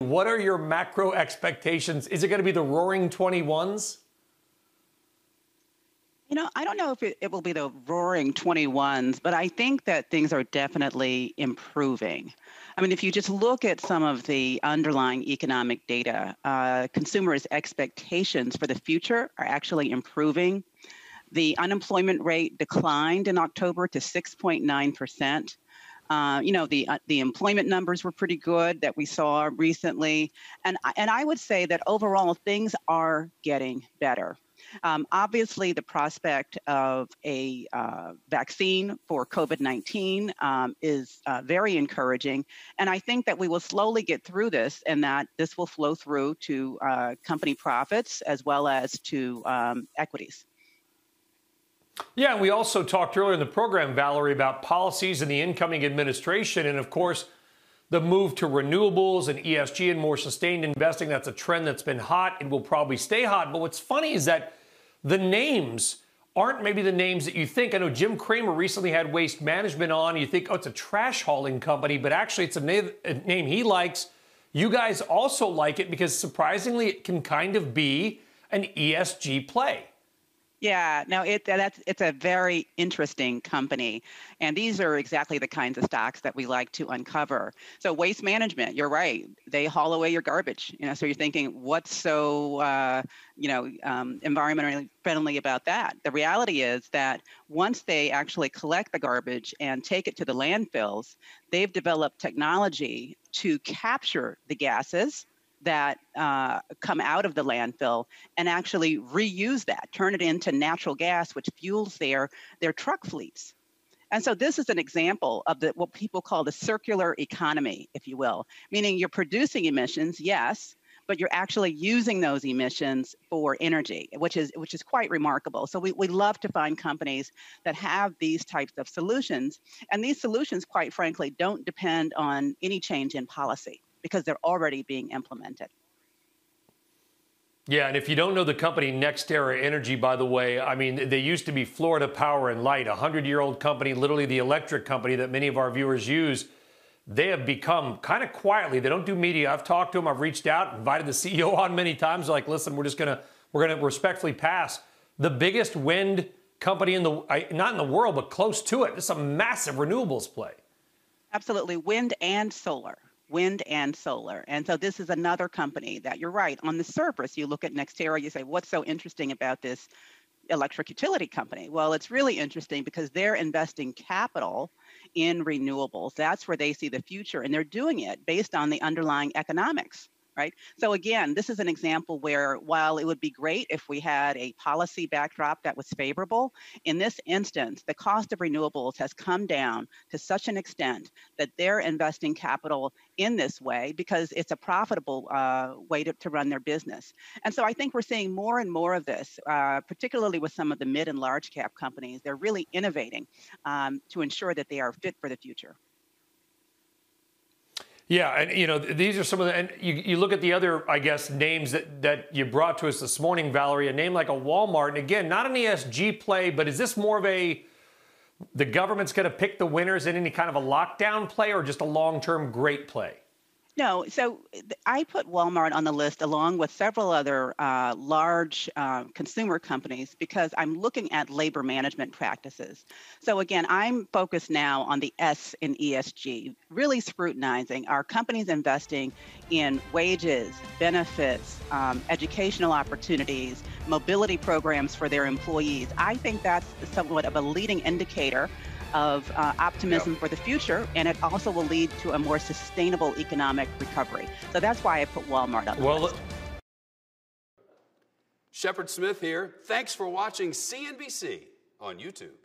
What are your macro expectations? Is it going to be the roaring 21s? I don't know if it will be the roaring 21s, but I think that things are definitely improving. I mean, if you just look at some of the underlying economic data, consumers' expectations for the future are actually improving. The unemployment rate declined in October to 6.9%. The employment numbers were pretty good that we saw recently. And I would say that overall things are getting better. Obviously, the prospect of a vaccine for COVID-19 is very encouraging. And I think that we will slowly get through this and that this will flow through to company profits as well as to equities. Yeah, and we also talked earlier in the program, Valerie, about policies in the incoming administration. And of course, the move to renewables and ESG and more sustained investing. That's a trend that's been hot. It will probably stay hot. But what's funny is that the names aren't maybe the names that you think. I know Jim Cramer recently had Waste Management on. You think, oh, it's a trash hauling company. But actually, it's a name he likes. You guys also like it because surprisingly, it can kind of be an ESG play. Yeah, no, it's a very interesting company. And these are exactly the kinds of stocks that we like to uncover. So Waste Management, you're right. They haul away your garbage. So you're thinking, what's so, environmentally friendly about that? The reality is that once they actually collect the garbage and take it to the landfills, they've developed technology to capture the gases that come out of the landfill and actually reuse that, turn it into natural gas, which fuels their truck fleets. And so this is an example of what people call the circular economy, if you will, meaning you're producing emissions, yes, but you're actually using those emissions for energy, which is quite remarkable. So we love to find companies that have these types of solutions. And these solutions, quite frankly, don't depend on any change in policy, because they're already being implemented. Yeah, and if you don't know the company NextEra Energy, by the way, I mean, they used to be Florida Power and Light, a 100-year-old company, literally the electric company that many of our viewers use. They have become kind of quietly, they don't do media. I've talked to them, I've reached out, invited the CEO on many times, like, listen, we're gonna respectfully pass. The biggest wind company not in the world, but close to it. It's a massive renewables play. Absolutely, wind and solar. And so this is another company that, you're right, on the surface, you look at NextEra, you say, what's so interesting about this electric utility company? Well, it's really interesting because they're investing capital in renewables. That's where they see the future, and they're doing it based on the underlying economics. Right. So again, this is an example where, while it would be great if we had a policy backdrop that was favorable, in this instance, the cost of renewables has come down to such an extent that they're investing capital in this way because it's a profitable way to run their business. And so I think we're seeing more and more of this, particularly with some of the mid and large cap companies. They're really innovating to ensure that they are fit for the future. Yeah, and these are some of the, and you look at the other, I guess, names that you brought to us this morning, Valerie, a name like a Walmart, and again, not an ESG play, but is this more of the government's going to pick the winners in any kind of a lockdown play or just a long-term great play? No, so I put Walmart on the list along with several other large consumer companies because I'm looking at labor management practices. So again, I'm focused now on the S in ESG, really scrutinizing are companies investing in wages, benefits, educational opportunities, mobility programs for their employees. I think that's somewhat of a leading indicator of optimism for the future, and it also will lead to a more sustainable economic recovery. So that's why I put Walmart on the list. Shepard Smith here. Thanks for watching CNBC on YouTube.